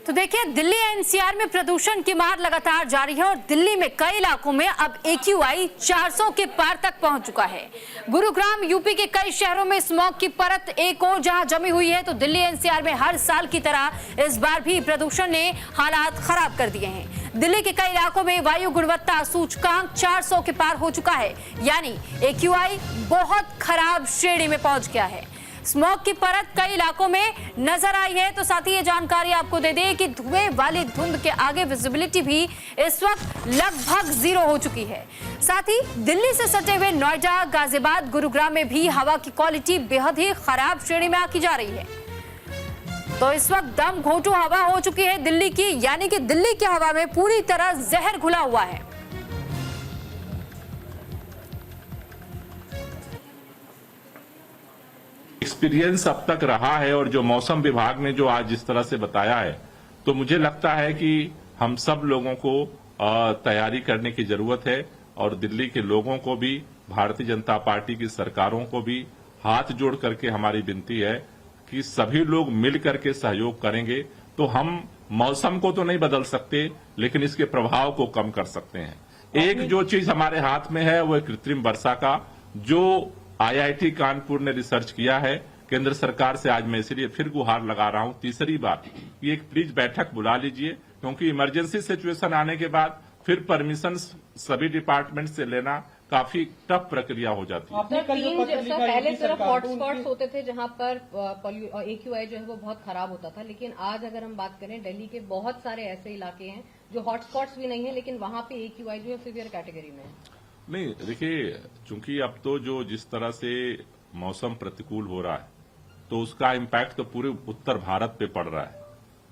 तो देखिए, दिल्ली एनसीआर में प्रदूषण की मार लगातार जारी है और दिल्ली में कई इलाकों में अब AQI 400 के पार तक पहुंच चुका है। गुरुग्राम यूपी के कई शहरों में स्मॉग की परत एक और जहां जमी हुई है, तो दिल्ली एनसीआर में हर साल की तरह इस बार भी प्रदूषण ने हालात खराब कर दिए हैं। दिल्ली के कई इलाकों में वायु गुणवत्ता सूचकांक 400 के पार हो चुका है, यानी AQI बहुत खराब श्रेणी में पहुंच गया है। स्मॉग की परत कई इलाकों में नजर आई है। तो साथ ही ये जानकारी आपको दे दें कि धुएं वाली धुंध के आगे विजिबिलिटी भी इस वक्त लगभग 0 हो चुकी है। साथ ही दिल्ली से सटे हुए नोएडा, गाजियाबाद, गुरुग्राम में भी हवा की क्वालिटी बेहद ही खराब श्रेणी में आकी जा रही है। तो इस वक्त दम घोंटू हवा हो चुकी है दिल्ली की, यानी कि दिल्ली की हवा में पूरी तरह जहर घुला हुआ है। एक्सपीरियंस अब तक रहा है और जो मौसम विभाग ने जो आज इस तरह से बताया है, तो मुझे लगता है कि हम सब लोगों को तैयारी करने की जरूरत है और दिल्ली के लोगों को भी, भारतीय जनता पार्टी की सरकारों को भी हाथ जोड़ करके हमारी विनती है कि सभी लोग मिल करके सहयोग करेंगे तो हम मौसम को तो नहीं बदल सकते, लेकिन इसके प्रभाव को कम कर सकते हैं। एक जो चीज हमारे हाथ में है वो कृत्रिम वर्षा का, जो IIT कानपुर ने रिसर्च किया है। केंद्र सरकार से आज मैं इसलिए फिर गुहार लगा रहा हूं तीसरी बार कि एक प्लीज बैठक बुला लीजिए, क्योंकि इमरजेंसी सिचुएशन आने के बाद फिर परमिशन सभी डिपार्टमेंट से लेना काफी टफ प्रक्रिया हो जाती है। पहले सिर्फ हॉटस्पॉट्स होते थे जहां पर AQI जो है वो बहुत खराब होता था, लेकिन आज अगर हम बात करें दिल्ली के बहुत सारे ऐसे इलाके हैं जो हॉटस्पॉट्स भी नहीं है, लेकिन वहां पे AQI जो है सीवियर कैटेगरी में है। नहीं, देखिए, चूंकि अब तो जो जिस तरह से मौसम प्रतिकूल हो रहा है, तो उसका इम्पैक्ट तो पूरे उत्तर भारत पे पड़ रहा है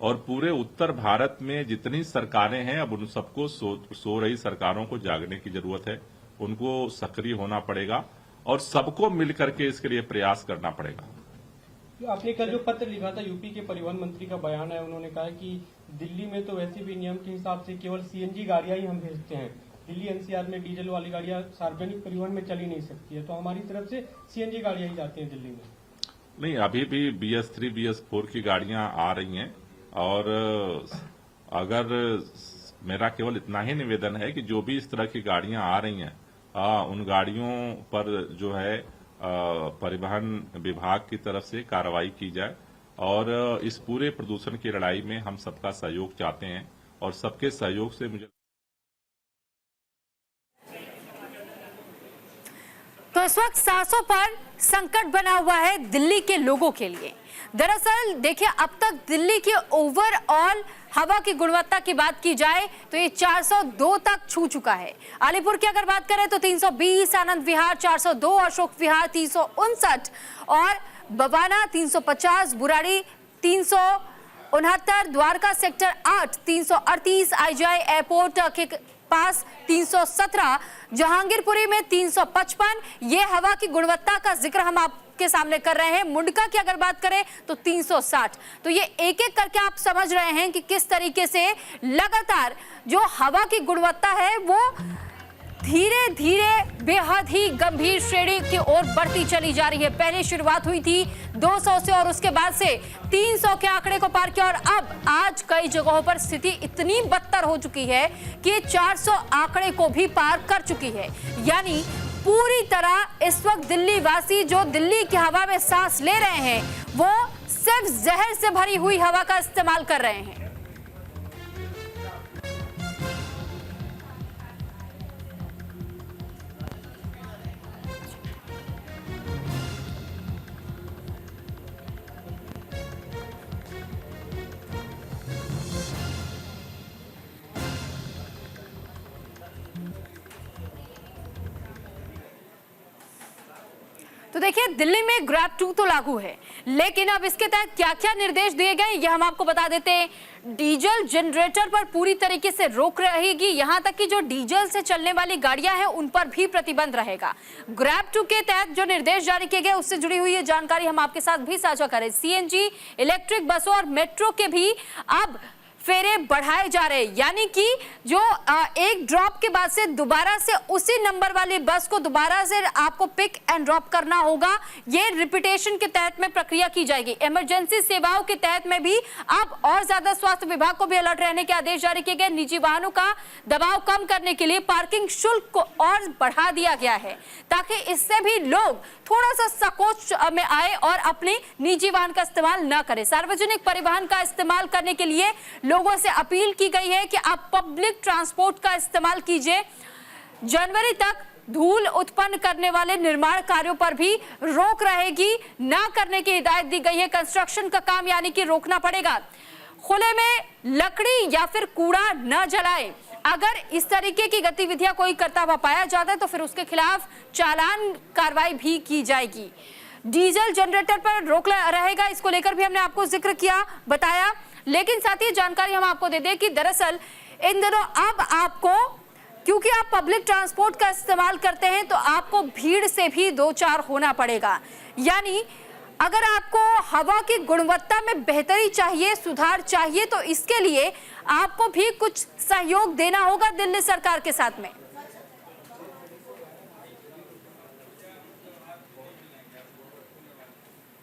और पूरे उत्तर भारत में जितनी सरकारें हैं, अब उन सबको सो रही सरकारों को जागने की जरूरत है। उनको सक्रिय होना पड़ेगा और सबको मिलकर के इसके लिए प्रयास करना पड़ेगा। आपने कल जो पत्र लिखा था, यूपी के परिवहन मंत्री का बयान है, उन्होंने कहा कि दिल्ली में तो वैसे भी नियम के हिसाब से केवल CNG गाड़ियां ही हम भेजते हैं। दिल्ली NCR में डीजल वाली गाड़ियां सार्वजनिक परिवहन में चली नहीं सकती है, तो हमारी तरफ से CNG गाड़ियां ही जाती हैं दिल्ली में। नहीं, अभी भी BS3, BS4 की गाड़ियां आ रही हैं और अगर मेरा केवल इतना ही निवेदन है कि जो भी इस तरह की गाड़ियां आ रही हैं, उन गाड़ियों पर जो है परिवहन विभाग की तरफ से कार्रवाई की जाए और इस पूरे प्रदूषण की लड़ाई में हम सबका सहयोग चाहते हैं और सबके सहयोग से मुझे तो इस वक्त सांसों पर संकट बना हुआ है दिल्ली के लोगों के लिए। दरअसल देखिए, अब तक दिल्ली की ओवरऑल हवा की गुणवत्ता की बात की जाए तो ये 402 तक छू चुका है। अलीपुर की अगर बात करें तो 320, आनंद विहार 402, अशोक विहार 359 और Bawana 350, Burari 369, Dwarka sector 8 338, IGI airport के पास 317, जहांगीरपुरी में 355। ये हवा की गुणवत्ता का जिक्र हम आपके सामने कर रहे हैं। मुंडका की अगर बात करें तो 360। तो ये एक एक करके आप समझ रहे हैं कि किस तरीके से लगातार जो हवा की गुणवत्ता है वो धीरे धीरे बेहद ही गंभीर श्रेणी की ओर बढ़ती चली जा रही है। पहले शुरुआत हुई थी 200 से और उसके बाद से 300 के आंकड़े को पार किया और अब आज कई जगहों पर स्थिति इतनी बदतर हो चुकी है कि 400 आंकड़े को भी पार कर चुकी है। यानी पूरी तरह इस वक्त दिल्ली वासी जो दिल्ली की हवा में सांस ले रहे हैं वो सिर्फ जहर से भरी हुई हवा का इस्तेमाल कर रहे हैं। तो देखिए, दिल्ली में ग्रैब 2 तो लागू है, लेकिन अब इसके तहत क्या क्या निर्देश दिए गए ये हम आपको बता देते हैं। डीजल जनरेटर पर पूरी तरीके से रोक रहेगी, यहां तक कि जो डीजल से चलने वाली गाड़ियां हैं उन पर भी प्रतिबंध रहेगा। ग्रैब 2 के तहत जो निर्देश जारी किए गए उससे जुड़ी हुई ये जानकारी हम आपके साथ भी साझा करें। CNG, इलेक्ट्रिक बसों और मेट्रो के भी अब फेरे बढ़ाए जा रहे हैं, यानी कि जो एक ड्रॉप के बाद से दोबारा से उसी नंबर वाली बस को दोबारा से आपको पिक एंड ड्रॉप करना होगा। ये रिपीटेशन के तहत में प्रक्रिया की जाएगी। इमरजेंसी सेवाओं के तहत में भी अब और ज्यादा स्वास्थ्य विभाग को भी अलर्ट रहने के आदेश जारी किए गए। निजी वाहनों का दबाव कम करने के लिए पार्किंग शुल्क को और बढ़ा दिया गया है, ताकि इससे भी लोग थोड़ा सा संकोच में आए और अपने निजी वाहन का इस्तेमाल न करें। सार्वजनिक परिवहन का इस्तेमाल करने के लिए लोगों से अपील की गई है कि आप पब्लिक ट्रांसपोर्ट का इस्तेमाल कीजिए। जनवरी तक धूल उत्पन्न करने वाले निर्माण कार्यों पर भी रोक रहेगी, ना करने की हिदायत दी गई है। कंस्ट्रक्शन का काम यानी कि रोकना पड़ेगा। खुले में लकड़ी या फिर कूड़ा न जलाएं। अगर इस तरीके की गतिविधियां कोई करता हुआ पाया जाता है तो फिर उसके खिलाफ चालान कार्रवाई भी की जाएगी। डीजल जनरेटर पर रोक रहेगा, इसको लेकर भी हमने आपको जिक्र किया, बताया। लेकिन साथ ही जानकारी हम आपको दे दें कि दरअसल इन दिनों अब आपको, क्योंकि आप पब्लिक ट्रांसपोर्ट का इस्तेमाल करते हैं, तो आपको भीड़ से भी दो चार होना पड़ेगा। यानी अगर आपको हवा की गुणवत्ता में बेहतरी चाहिए, सुधार चाहिए, तो इसके लिए आपको भी कुछ सहयोग देना होगा दिल्ली सरकार के साथ में।